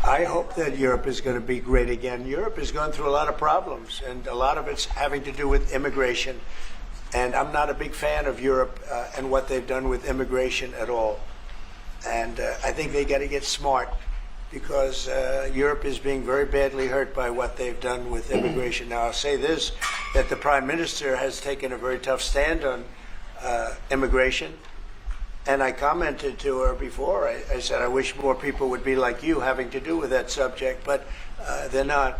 I hope that Europe is going to be great again. Europe is going through a lot of problems, and a lot of it's having to do with immigration. And I'm not a big fan of Europe and what they've done with immigration at all. And I think they got to get smart, because Europe is being very badly hurt by what they've done with immigration. Now, I'll say this, that the Prime Minister has taken a very tough stand on immigration. And I commented to her before. I said, I wish more people would be like you having to do with that subject, but they're not.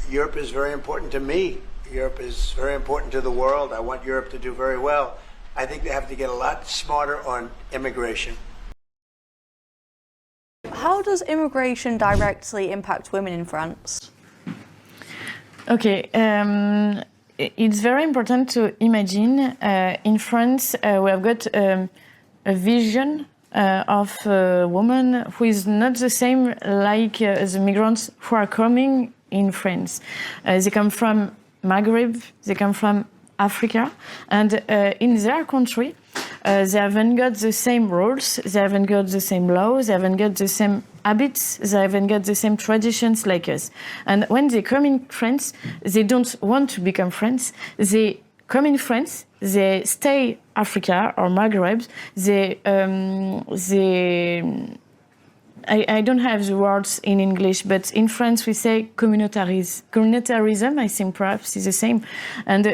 Europe is very important to me. Europe is very important to the world. I want Europe to do very well. I think they have to get a lot smarter on immigration. How does immigration directly impact women in France? Okay. It's very important to imagine in France we have got a vision of a woman who is not the same like the migrants who are coming in France. They come from Maghreb, they come from Africa, and in their country they haven't got the same rules, they haven't got the same laws, they haven't got the same habits, they haven't got the same traditions like us. And when they come in France, they don't want to become French. They come in France, they stay Africa or Maghreb, I don't have the words in English, but in France we say communautarism. Communautarism, I think perhaps is the same. And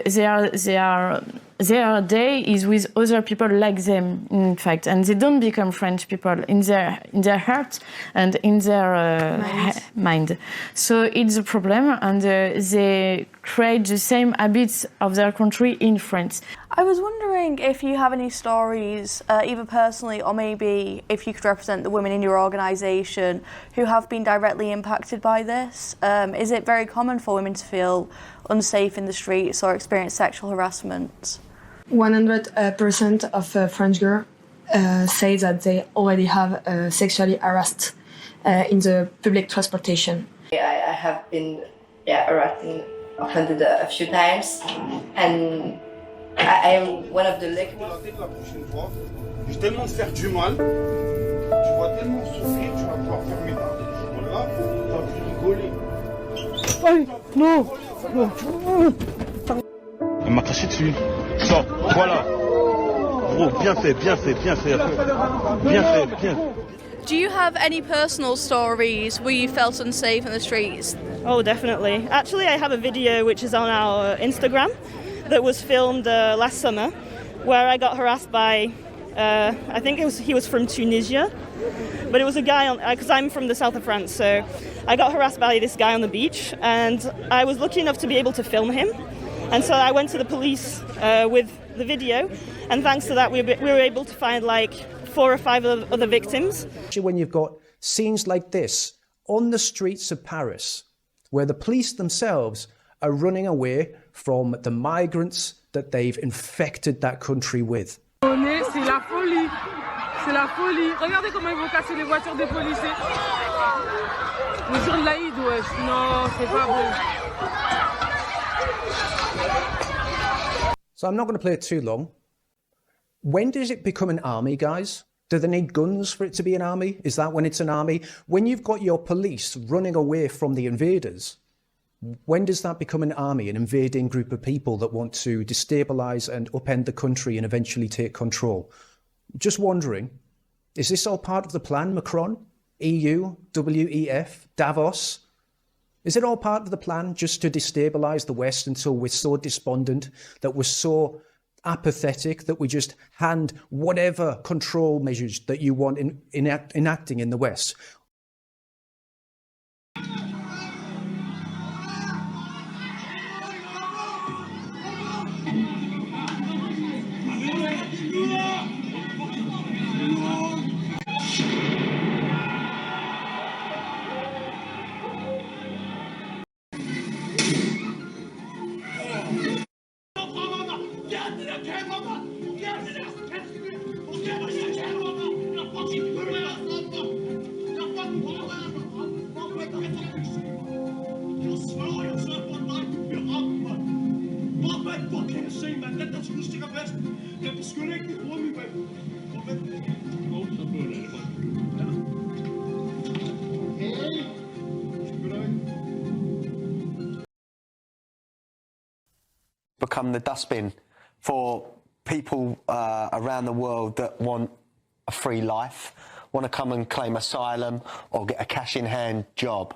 their day is with other people like them, in fact, and they don't become French people in their heart and in their mind. So it's a problem, and they create the same habits of their country in France. I was wondering if you have any stories, either personally or maybe if you could represent the women in your organisation who have been directly impacted by this. Is it very common for women to feel unsafe in the streets or experience sexual harassment? 100% of French girls say that they already have sexually harassed in the public transportation. I have been harassed and offended a few times, and I am one of the lucky ones. La prochaine fois, je vais tellement te faire du mal, tu vas tellement souffrir, tu vas pouvoir fermer ta bouche. Là, tu vas plus rigoler. Aïe, non. Elle m'a craché dessus. Sors, voilà. Gros, bien fait, bien fait, bien fait. Bien fait, bien. Do you have any personal stories where you felt unsafe in the streets? Oh, definitely. Actually, I have a video which is on our Instagram that was filmed last summer, where I got harassed by, I think he was from Tunisia, but it was a guy because I'm from the south of France, so I got harassed by this guy on the beach, and I was lucky enough to be able to film him, and so I went to the police with the video, and thanks to that we were able to find like 4 or 5 other victims. When you've got scenes like this on the streets of Paris, where the police themselves are running away from the migrants that they've infected that country with. C'est la folie. C'est la folie. Regardez comment ils vont casser les voitures des policiers. Le jour de l'Aïd, wesh. Non, c'est pas bon. So I'm not going to play it too long. When does it become an army, guys? Do they need guns for it to be an army? Is that when it's an army? When you've got your police running away from the invaders, when does that become an army, an invading group of people that want to destabilise and upend the country and eventually take control? Just wondering, is this all part of the plan, Macron, EU, WEF, Davos? Is it all part of the plan just to destabilise the West until we're so despondent, that we're so apathetic, that we just hand whatever control measures that you want enacting in the West? become the dustbin for people around the world that want a free life, want to come and claim asylum or get a cash-in-hand job.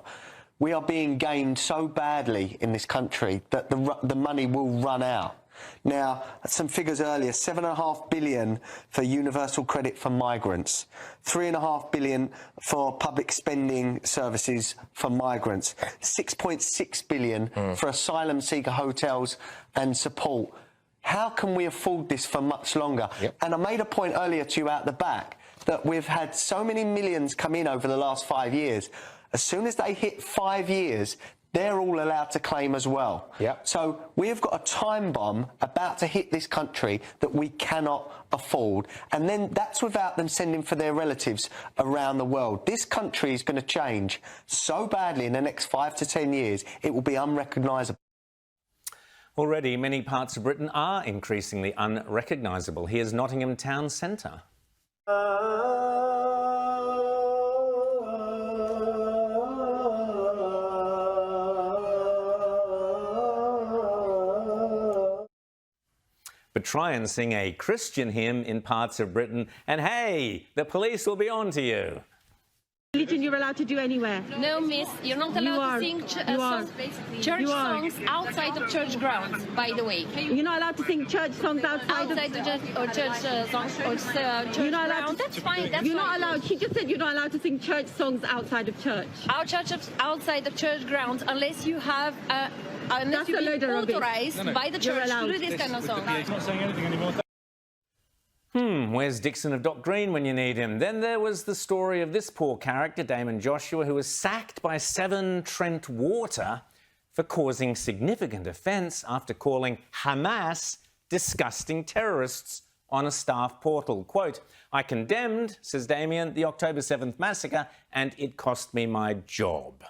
We are being gamed so badly in this country that the money will run out. Now, some figures earlier, 7.5 billion for universal credit for migrants, 3.5 billion for public spending services for migrants, 6.6 billion for asylum seeker hotels and support. How can we afford this for much longer? Yep. And I made a point earlier to you out the back that we've had so many millions come in over the last 5 years. As soon as they hit 5 years, they're all allowed to claim as well. Yep. So we've got a time bomb about to hit this country that we cannot afford. And then that's without them sending for their relatives around the world. This country is going to change so badly in the next 5 to 10 years, it will be unrecognisable. Already, many parts of Britain are increasingly unrecognisable. Here's Nottingham Town Centre. But try and sing a Christian hymn in parts of Britain, and hey, the police will be on to you. Religion you're allowed to do anywhere? No, miss, you're not allowed to sing church songs outside of church grounds, by the way. You're not allowed to sing church songs outside of church songs or church you're not allowed grounds. To, that's fine, that's You're fine. not allowed, she just said you're not allowed to sing church songs outside of church. Outside of church grounds, unless you have unless you've been authorized by the church to do this kind of song. He's not saying anything anymore. Where's Dixon of Dock Green when you need him? Then there was the story of this poor character, Damon Joshua, who was sacked by Severn Trent Water for causing significant offence after calling Hamas disgusting terrorists on a staff portal. Quote, "I condemned," says Damien, "the October 7th massacre, and it cost me my job."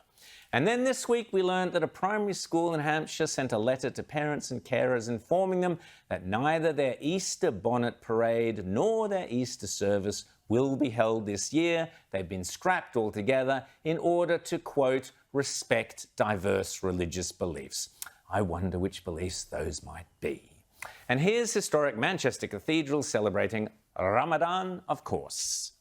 And then this week we learned that a primary school in Hampshire sent a letter to parents and carers informing them that neither their Easter bonnet parade nor their Easter service will be held this year. They've been scrapped altogether in order to, quote, respect diverse religious beliefs. I wonder which beliefs those might be. And here's historic Manchester Cathedral celebrating Ramadan, of course.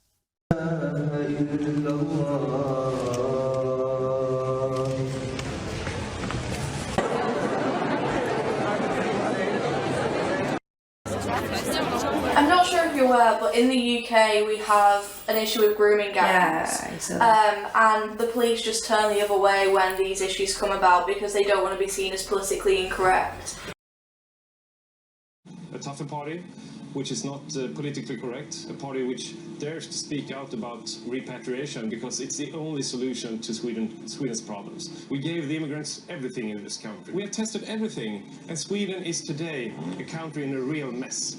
I'm not sure if you're aware, but in the UK we have an issue with grooming gangs. And the police just turn the other way when these issues come about because they don't want to be seen as politically incorrect. A tougher party, which is not politically correct, a party which dares to speak out about repatriation because it's the only solution to Sweden's problems. We gave the immigrants everything in this country. We have tested everything, and Sweden is today a country in a real mess.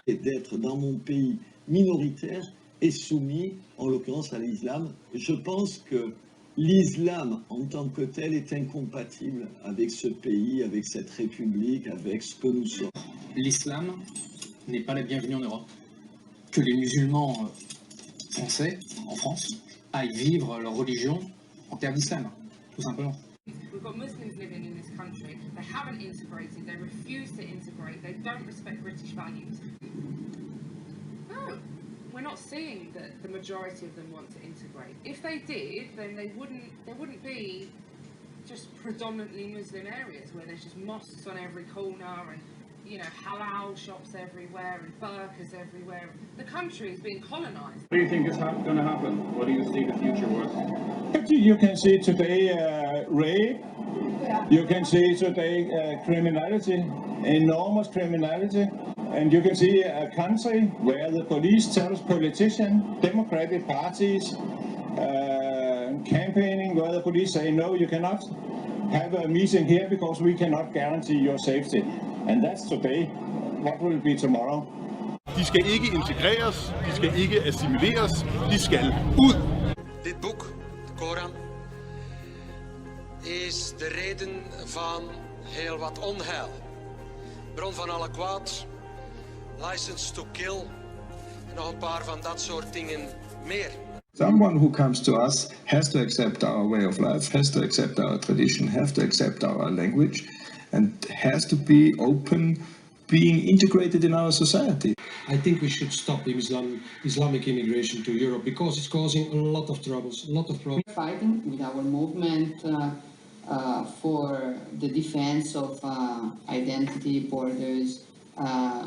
Et d'être dans mon pays minoritaire et soumis, en l'occurrence, à l'islam. Je pense que l'islam, en tant que tel, est incompatible avec ce pays, avec cette république, avec ce que nous sommes. L'islam n'est pas la bienvenue en Europe. Que les musulmans français, en France, aillent vivre leur religion en terre d'islam, tout simplement. We've got Muslims living in this country. They haven't integrated. They refuse to integrate. They don't respect British values. No, we're not seeing that the majority of them want to integrate. If they did, then there wouldn't be just predominantly Muslim areas where there's just mosques on every corner and, you know, halal shops everywhere and burqas everywhere. The country is being colonised. What do you think is going to happen? What do you see the future was? You can see today rape. You can see today criminality, enormous criminality. And you can see a country where the police tells politicians, democratic parties, campaigning, where the police say, no, you cannot have a meeting here because we cannot guarantee your safety. And that's today. What will it be tomorrow? De skal ikke integreres, de skal ikke assimileres, de skal ud. Dit boek, de Koran, is de reden van heel wat onheil. Bron van alle kwaad, License to Kill en nog een paar van dat soort dingen meer. Someone who comes to us has to accept our way of life, has to accept our tradition, has to accept our language, and has to be open, being integrated in our society. I think we should stop Islamic immigration to Europe because it's causing a lot of troubles, a lot of problems. We're fighting with our movement for the defense of identity, borders.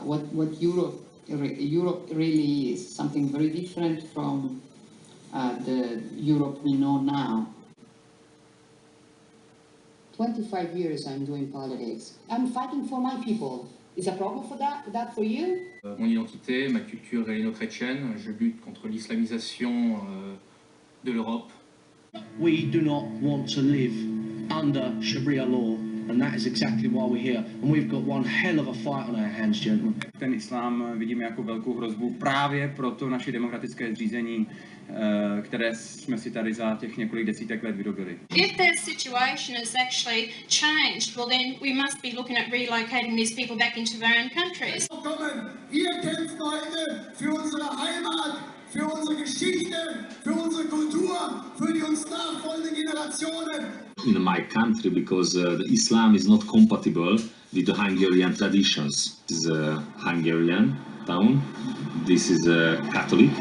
What Europe really is, something very different from the Europe we know now. 25 years I'm doing politics. I'm fighting for my people. Is a problem for that for you? Mon identité, ma culture helléno-chrétienne, je lutte contre l'islamisation de l'Europe. We do not want to live under Sharia law, and that is exactly why we're here. And we've got one hell of a fight on our hands, gentlemen. Ten islám vidíme jako velkou hrozbu právě pro to naše demokratické zřízení, které jsme si tady za těch několik desítek let vyrobili. If their situation is actually changed, well then we must be looking at relocating these people back into their own countries. Wir kämpfen heute für unsere Heimat, für unsere Geschichte, für unsere Kultur, für die uns nachfolgenden Generationen. In my country, because the Islam is not compatible with the Hungarian traditions. This is a Hungarian town. This is a Catholic,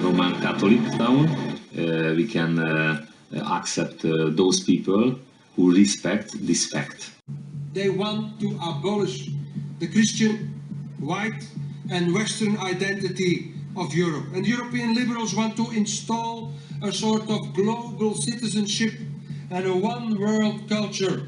Roman Catholic town. We can accept those people who respect this fact. They want to abolish the Christian, white and Western identity of Europe. And European liberals want to install a sort of global citizenship and a one-world culture.